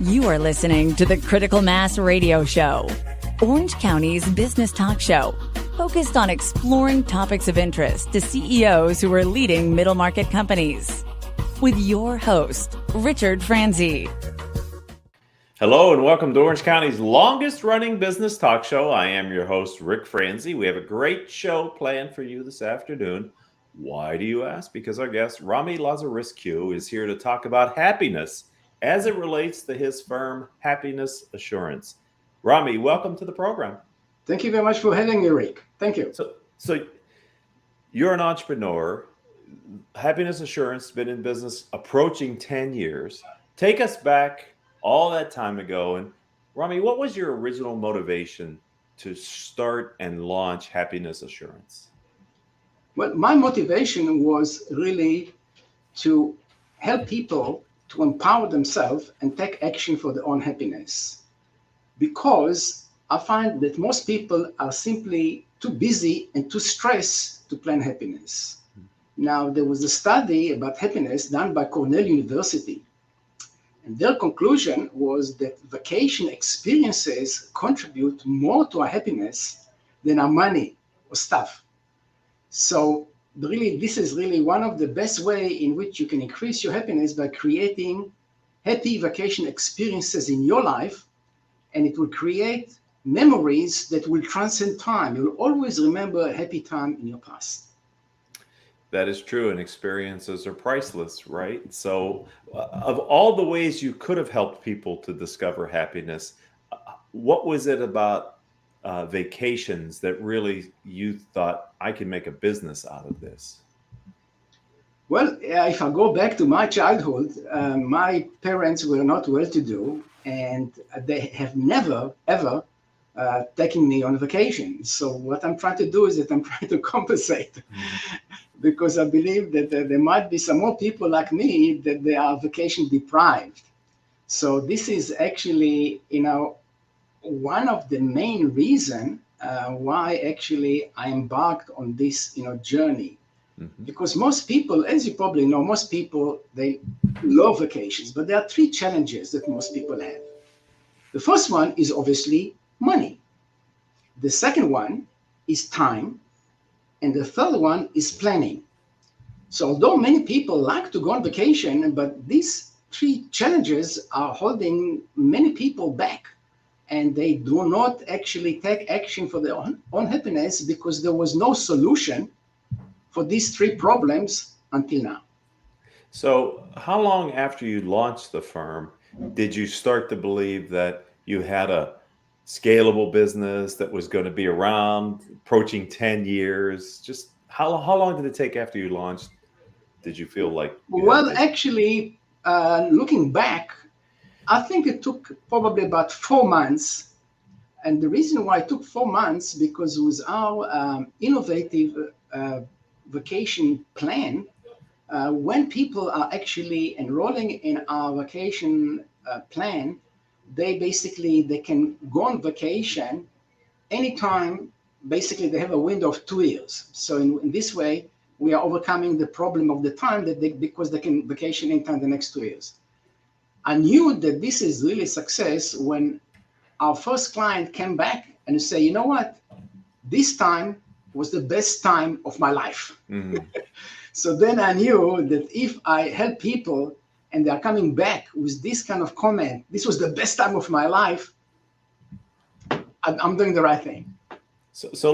You are listening to the Critical Mass Radio Show, Orange County's business talk show, focused on exploring topics of interest to CEOs who are leading middle market companies. With your host, Richard Franzi. Hello and welcome to Orange County's longest running business talk show. I am your host, Rick Franzi. We have a great show planned for you this afternoon. Why do you ask? Because our guest, Rami Lazarescu, is here to talk about happiness as it relates to his firm, Happiness Assurance. Rami, welcome to the program. Thank you very much for having me, Rick. Thank you. So you're an entrepreneur. Happiness Assurance has been in business approaching 10 years. Take us back all that time ago. And Rami, what was your original motivation to start and launch Happiness Assurance? Well, my motivation was really to help people to empower themselves and take action for their own happiness. Because I find that most people are simply too busy and too stressed to plan happiness. Now, there was a study about happiness done by Cornell University. And their conclusion was that vacation experiences contribute more to our happiness than our money or stuff. So really, this is really one of the best ways in which you can increase your happiness by creating happy vacation experiences in your life, and it will create memories that will transcend time. You'll always remember a happy time in your past. That is true, and experiences are priceless, right? So of all the ways you could have helped people to discover happiness, what was it about vacations that really you thought, I can make a business out of this? Well, if I go back to my childhood, my parents were not well-to-do, and they have never, ever taken me on vacation. So what I'm trying to do is that I'm trying to compensate because I believe that there might be some more people like me that they are vacation deprived. So this is actually, one of the main reasons why actually I embarked on this, journey. Mm-hmm. Because most people, as you probably know, most people, they love vacations, but there are three challenges that most people have. The first one is obviously money. The second one is time. And the third one is planning. So although many people like to go on vacation, but these three challenges are holding many people back. And they do not actually take action for their own happiness because there was no solution for these three problems until now. So how long after you launched the firm did you start to believe that you had a scalable business that was going to be around, approaching 10 years? Just how long did it take after you launched? Did you feel like? Well, actually, looking back, I think it took probably about 4 months. And the reason why it took 4 months, because with our innovative vacation plan, when people are actually enrolling in our vacation plan, they can go on vacation anytime. Basically, they have a window of 2 years. So in this way, we are overcoming the problem of the time because they can vacation anytime the next 2 years. I knew that this is really success when our first client came back and said, you know what, this time was the best time of my life. Mm-hmm. So then I knew that if I help people and they're coming back with this kind of comment, this was the best time of my life, I'm doing the right thing. So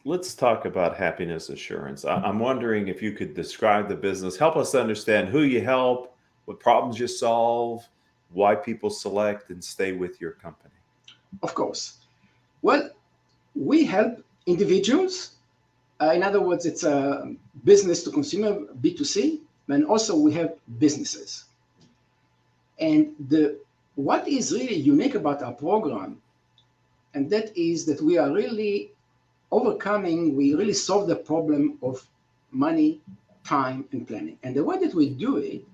let's talk about Happiness Assurance. I'm wondering if you could describe the business, help us understand who you help, what problems you solve, why people select and stay with your company. Of course. Well, we help individuals. In other words, it's a business to consumer, B2C, and also we have businesses. And what is really unique about our program, and that is that we are really we really solve the problem of money, time, and planning. And the way that we do it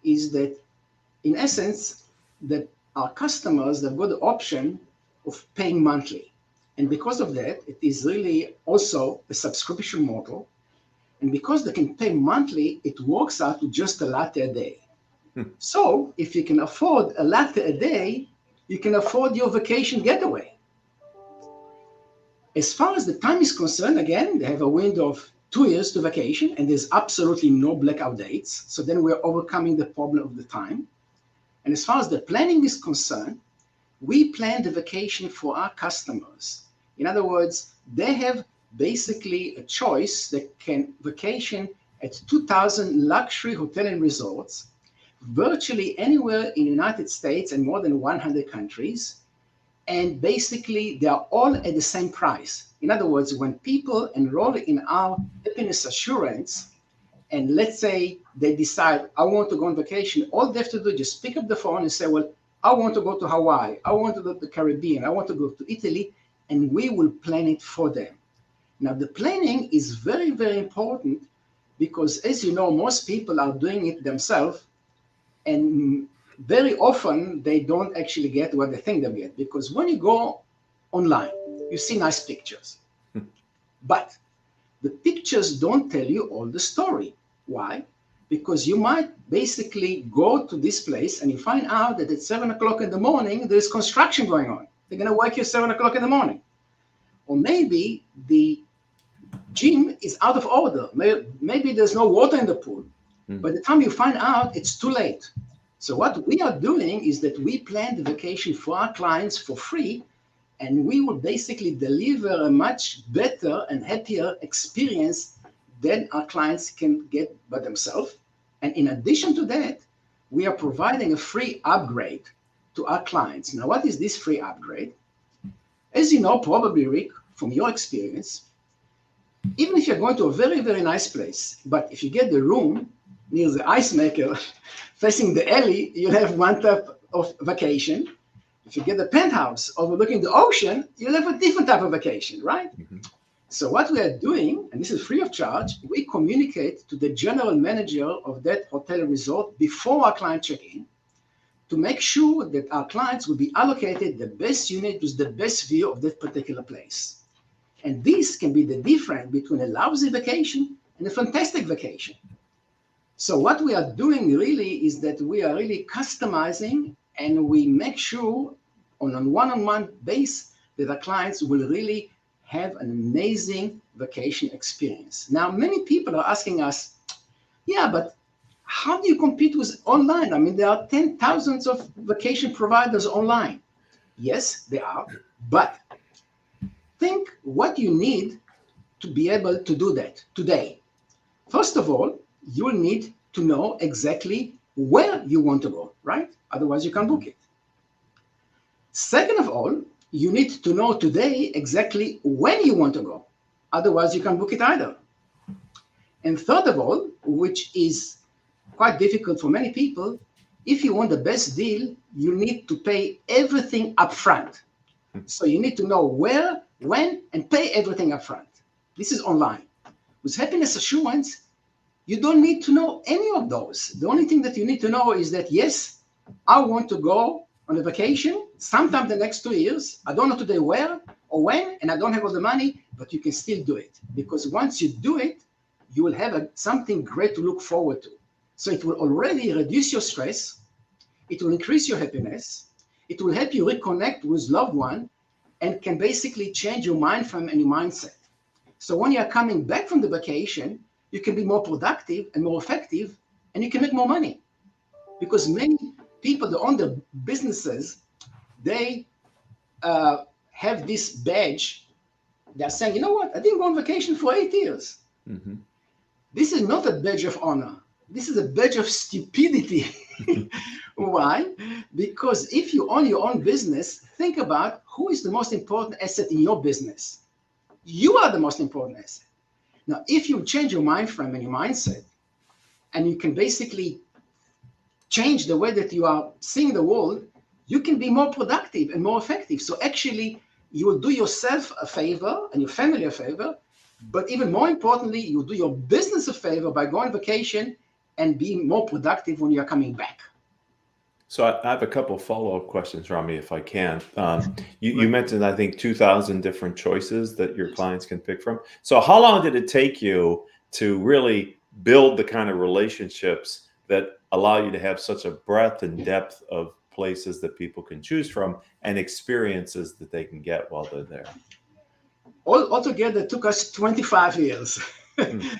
is that, in essence, that our customers have got the option of paying monthly. And because of that, it is really also a subscription model. And because they can pay monthly, it works out to just a latte a day. So if you can afford a latte a day, you can afford your vacation getaway. As far as the time is concerned, again, they have a window of 2 years to vacation, and there's absolutely no blackout dates. So then we're overcoming the problem of the time. And as far as the planning is concerned, we plan the vacation for our customers. In other words, they have basically a choice. They can vacation at 2,000 luxury hotel and resorts, virtually anywhere in the United States and more than 100 countries. And basically, they are all at the same price. In other words, when people enroll in our happiness assurance, and let's say they decide, I want to go on vacation, all they have to do is just pick up the phone and say, well, I want to go to Hawaii, I want to go to the Caribbean, I want to go to Italy, and we will plan it for them. Now, the planning is very, very important because, as you know, most people are doing it themselves, and very often they don't actually get what they think they'll get, because when you go online, you see nice pictures, but the pictures don't tell you all the story. Why? Because you might basically go to this place and you find out that at 7 o'clock in the morning, there's construction going on. They're going to wake you at 7 o'clock in the morning. Or maybe the gym is out of order. Maybe there's no water in the pool. By the time you find out, it's too late. So what we are doing is that we plan the vacation for our clients for free, and we will basically deliver a much better and happier experience than our clients can get by themselves. And in addition to that, we are providing a free upgrade to our clients. Now, what is this free upgrade? As you know, probably, Rick, from your experience, even if you're going to a very, very nice place, but if you get the room near the ice maker facing the alley, you have one type of vacation. If you get the penthouse overlooking the ocean, you'll have a different type of vacation, right? So what we are doing, and this is free of charge, we communicate to the general manager of that hotel resort before our client check-in to make sure that our clients will be allocated the best unit with the best view of that particular place. And this can be the difference between a lousy vacation and a fantastic vacation. So what we are doing really is that we are really customizing, and we make sure on a one-on-one base that our clients will really have an amazing vacation experience. Now, many people are asking us, yeah, but how do you compete with online? I mean, there are 10,000 of vacation providers online. Yes, there are, but think what you need to be able to do that today. First of all, you will need to know exactly where you want to go, right? Otherwise, you can't book it. Second of all, you need to know today exactly when you want to go. Otherwise, you can't book it either. And third of all, which is quite difficult for many people, if you want the best deal, you need to pay everything up front. So you need to know where, when, and pay everything up front. This is online. With happiness assurance, you don't need to know any of those. The only thing that you need to know is that, yes, I want to go on a vacation sometime the next 2 years. I don't know today where or when, and I don't have all the money, but you can still do it. Because once you do it, you will have something great to look forward to. So it will already reduce your stress. It will increase your happiness. It will help you reconnect with loved one and can basically change your mind frame and your mindset. So when you're coming back from the vacation, you can be more productive and more effective, and you can make more money. Because many people that own their businesses, they have this badge. They're saying, you know what? I didn't go on vacation for 8 years. This is not a badge of honor. This is a badge of stupidity. Why? Because if you own your own business, think about who is the most important asset in your business. You are the most important asset. Now, if you change your mind frame and your mindset, and you can basically change the way that you are seeing the world, you can be more productive and more effective. So actually, you will do yourself a favor and your family a favor, but even more importantly, you will do your business a favor by going on vacation and being more productive when you're coming back. So I have a couple of follow-up questions, Rami, if I can. You mentioned, I think, 2,000 different choices that your clients can pick from. So how long did it take you to really build the kind of relationships that allow you to have such a breadth and depth of places that people can choose from and experiences that they can get while they're there? Altogether, it took us 25 years.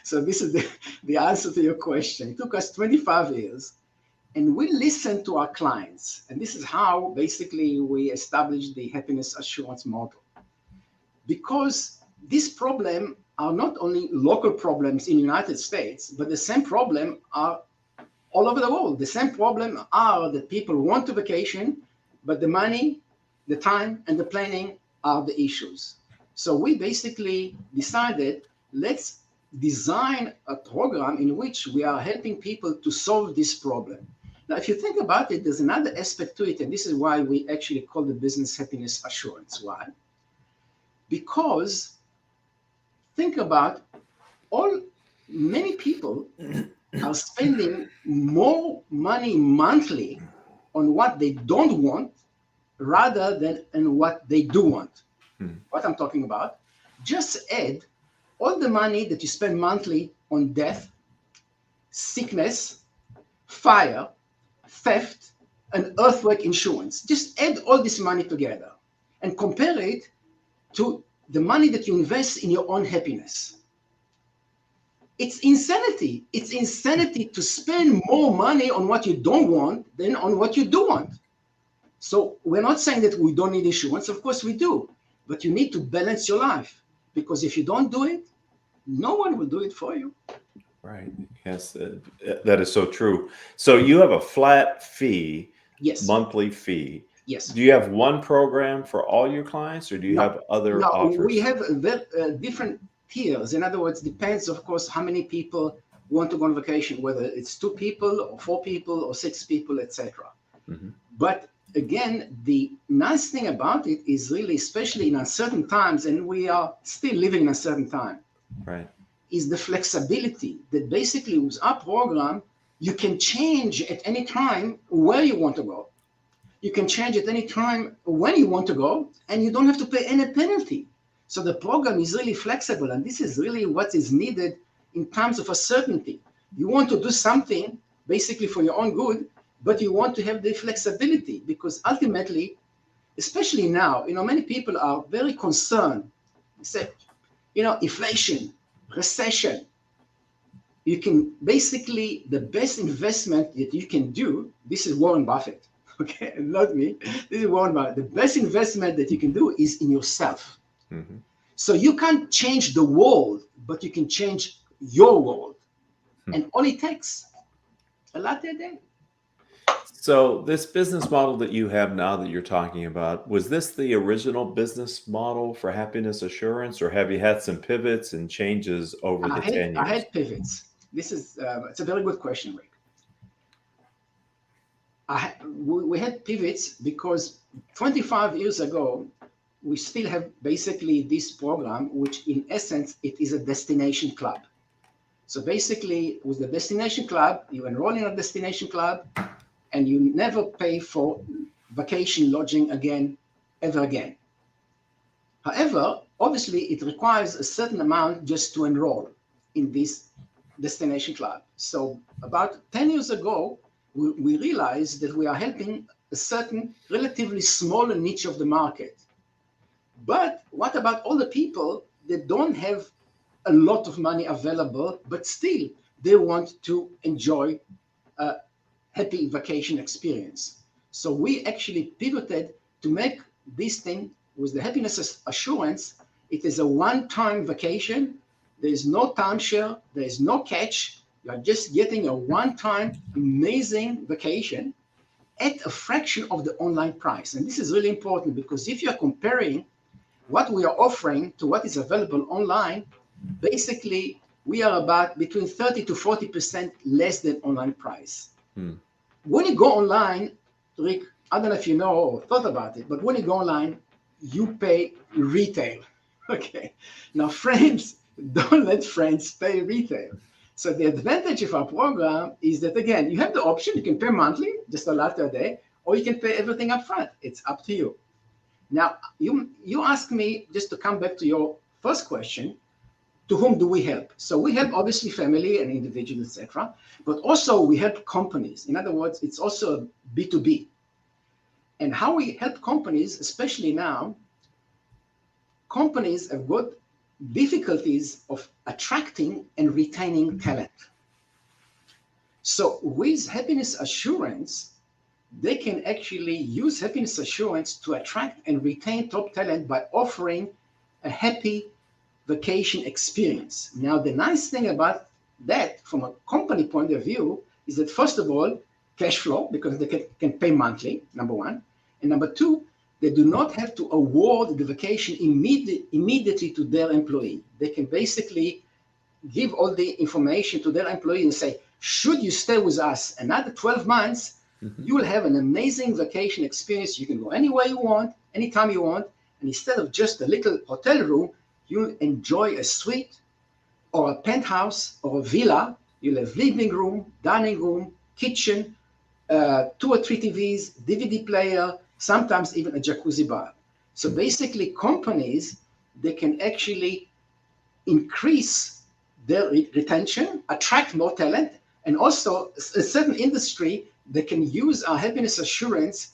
So this is the answer to your question. It took us 25 years. And we listened to our clients. And this is how basically we established the happiness assurance model. Because these problems are not only local problems in the United States, but the same problem are all over the world. The same problem are that people want to vacation, but the money, the time, and the planning are the issues. So we basically decided, let's design a program in which we are helping people to solve this problem. Now, if you think about it, there's another aspect to it, and this is why we actually call the business happiness assurance. Why? Because think about many people are spending more money monthly on what they don't want rather than on what they do want. What I'm talking about, just add all the money that you spend monthly on death, sickness, fire, theft, and earthquake insurance. Just add all this money together and compare it to the money that you invest in your own happiness. It's insanity. It's insanity to spend more money on what you don't want than on what you do want. So we're not saying that we don't need insurance. Of course we do. But you need to balance your life, because if you don't do it, no one will do it for you. Right. Yes, that is so true. So you have a flat fee, yes, monthly fee. Yes. Do you have one program for all your clients, or do you have other offers? We have different tiers. In other words, depends, of course, how many people want to go on vacation, whether it's 2 people or 4 people or 6 people, etc. But again, the nice thing about it is really, especially in uncertain times, and we are still living in a certain time, right, is the flexibility that basically with our program, you can change at any time where you want to go. You can change at any time when you want to go, and you don't have to pay any penalty. So the program is really flexible, and this is really what is needed in terms of uncertainty. You want to do something basically for your own good, but you want to have the flexibility, because ultimately, especially now, many people are very concerned. They say, inflation, recession. You can basically, the best investment that you can do, this is Warren Buffett, okay, not me. This is Warren Buffett. The best investment that you can do is in yourself. So you can't change the world, but you can change your world. And all it takes, a latte a day. So this business model that you have now that you're talking about, was this the original business model for happiness assurance, or have you had some pivots and changes over the 10 years? I had pivots. This is it's a very good question, Rick. We had pivots because 25 years ago, we still have basically this program, which in essence, it is a destination club. So basically, with the destination club, you enroll in a destination club, and you never pay for vacation lodging again, ever again. However, obviously, it requires a certain amount just to enroll in this destination club. So about 10 years ago, we realized that we are helping a certain relatively small niche of the market. But what about all the people that don't have a lot of money available, but still they want to enjoy a happy vacation experience? So we actually pivoted to make this thing with the happiness assurance. It is a one-time vacation. There is no timeshare. There is no catch. You are just getting a one-time amazing vacation at a fraction of the online price. And this is really important, because if you're comparing what we are offering to what is available online, basically we are about between 30 to 40% less than online price. When you go online, Rick, I don't know if you know or thought about it, but when you go online, you pay retail. Okay. Now, friends, don't let friends pay retail. So the advantage of our program is that, again, you have the option. You can pay monthly, just a latte a day, or you can pay everything up front. It's up to you. Now, you asked me, just to come back to your first question, to whom do we help? So we help obviously family and individuals, etc. But also we help companies. In other words, it's also B2B. And how we help companies, especially now, companies have got difficulties of attracting and retaining talent. So with happiness assurance, they can actually use happiness assurance to attract and retain top talent by offering a happy vacation experience. Now, the nice thing about that from a company point of view is that, first of all, cash flow, because they can pay monthly, number one. And number two, they do not have to award the vacation immediately to their employee. They can basically give all the information to their employee and say, should you stay with us another 12 months, you will have an amazing vacation experience. You can go anywhere you want, anytime you want. And instead of just a little hotel room, you'll enjoy a suite or a penthouse or a villa. You'll have living room, dining room, kitchen, 2 or 3 TVs, DVD player, sometimes even a jacuzzi bar. So basically companies, they can actually increase their retention, attract more talent, and also a certain industry, they can use our happiness assurance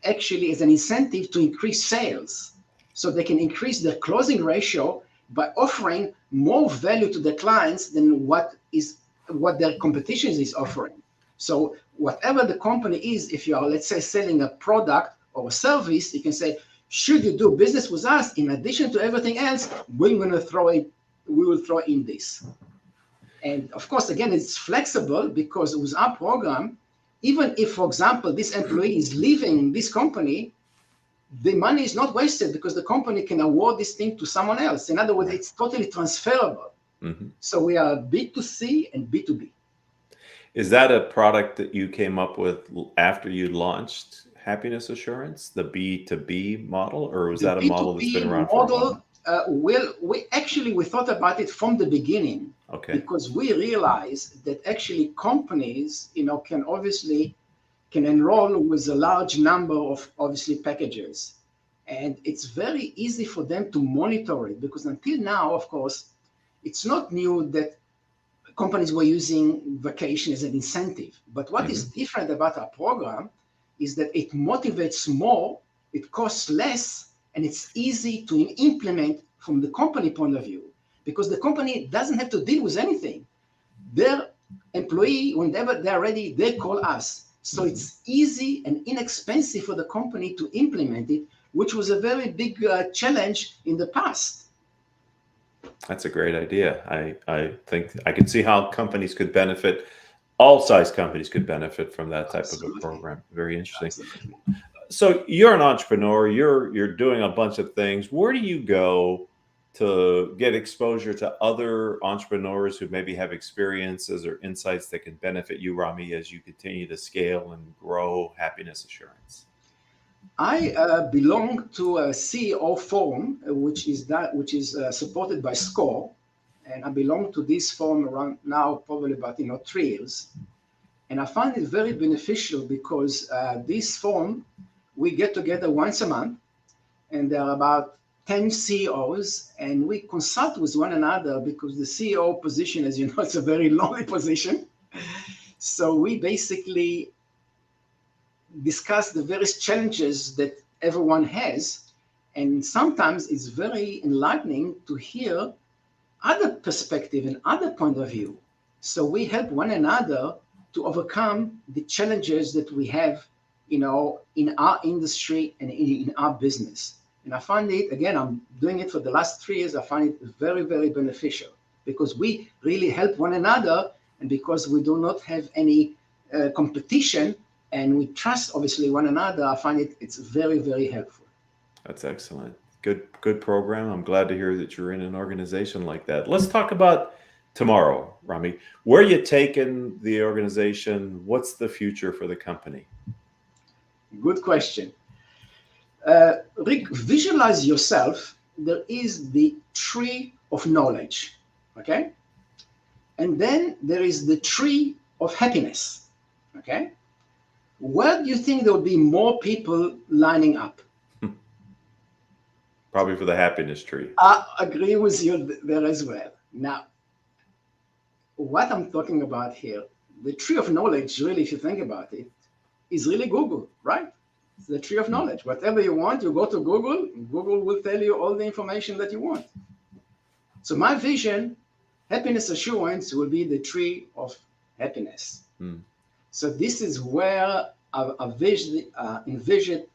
actually as an incentive to increase sales. So they can increase their closing ratio by offering more value to their clients than what their competition is offering. So whatever the company is, if you are, let's say, selling a product or a service, you can say, should you do business with us, in addition to everything else, we will throw in this. And of course, again, it's flexible because with our program, even if, for example, this employee is leaving this company, the money is not wasted because the company can award this thing to someone else. In other words, it's totally transferable. Mm-hmm. So we are B2C and B2B. Is that a product that you came up with after you launched Happiness Assurance, the B2B model, or was that a model that's been around for a while? Well, we thought about it from the beginning, because we realized that actually companies, can enroll with a large number of obviously packages, and it's very easy for them to monitor it, because until now, of course, it's not new that companies were using vacation as an incentive. But what is different about our program is that it motivates more, it costs less, and it's easy to implement from the company point of view, because the company doesn't have to deal with anything. Their employee, whenever they're ready, they call us. So it's easy and inexpensive for the company to implement it, which was a very big challenge in the past. That's a great idea. I think I can see how companies could benefit. All size companies could benefit from that type of a program. Very interesting. Absolutely. So you're an entrepreneur. You're doing a bunch of things. Where do you go to get exposure to other entrepreneurs who maybe have experiences or insights that can benefit you, Rami, as you continue to scale and grow Happiness Assurance? I belong to a CEO forum, which is supported by SCORE, and I belong to this forum around now probably about 3 years, and I find it very beneficial because this forum, we get together once a month, and there are about 10 CEOs, and we consult with one another because the CEO position, as you know, it's a very lonely position. So we basically discuss the various challenges that everyone has, and sometimes it's very enlightening to hear other perspective and other point of view. So we help one another to overcome the challenges that we have, in our industry and in our business. And I find it, again, I'm doing it for the last 3 years, I find it very, very beneficial because we really help one another, and because we do not have any competition, and we trust obviously one another, I find it's very, very helpful. That's excellent. Good program. I'm glad to hear that you're in an organization like that. Let's talk about tomorrow, Rami. Where are you taking the organization? What's the future for the company? Good question. Rick, visualize yourself. There is the tree of knowledge, okay? And then there is the tree of happiness, okay? Where do you think there will be more people lining up? Probably for the happiness tree. I agree with you there as well. Now, what I'm talking about here, the tree of knowledge, really, if you think about it, is really Google, right? It's the tree of knowledge. Whatever you want, you go to Google, and Google will tell you all the information that you want. So my vision, happiness assurance, will be the tree of happiness. So this is where I envision,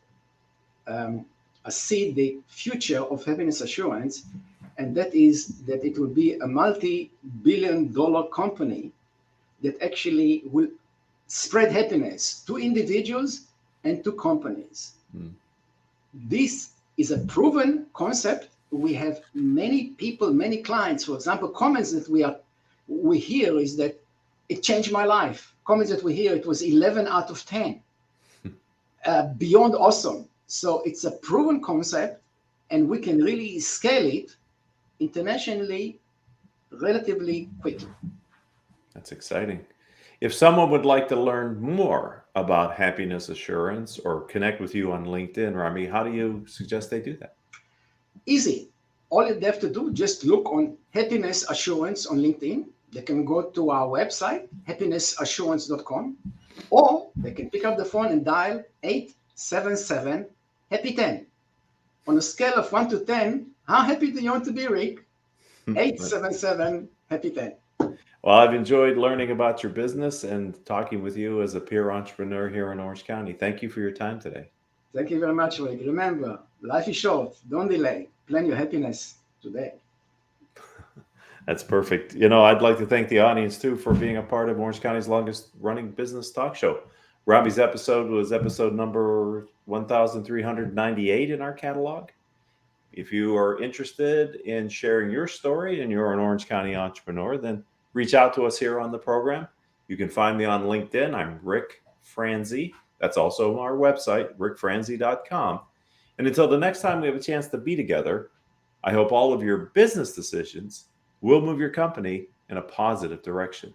I see the future of happiness assurance, and that is that it will be a multi-billion-dollar company that actually will spread happiness to individuals and to companies. This is a proven concept. We have many people, many clients, for example, comments that we hear is that it changed my life. Comments that we hear, it was 11 out of 10. Beyond awesome. So it's a proven concept, and we can really scale it internationally relatively quickly. That's exciting. If someone would like to learn more about happiness assurance or connect with you on LinkedIn, Rami, how do you suggest they do that? Easy. All they have to do, just look on happiness assurance on LinkedIn. They can go to our website, happinessassurance.com, or they can pick up the phone and dial 877-HAPPY-10. On a scale of 1 to 10, how happy do you want to be, Rick? 877-HAPPY-10. Well, I've enjoyed learning about your business and talking with you as a peer entrepreneur here in Orange County. Thank you for your time today. Thank you very much, Rick. Remember, life is short. Don't delay. Plan your happiness today. That's perfect. I'd like to thank the audience, too, for being a part of Orange County's longest running business talk show. Rami's episode was episode number 1398 in our catalog. If you are interested in sharing your story and you're an Orange County entrepreneur, then reach out to us here on the program. You can find me on LinkedIn. I'm Rick Franzi. That's also our website, rickfranzi.com. And until the next time we have a chance to be together, I hope all of your business decisions will move your company in a positive direction.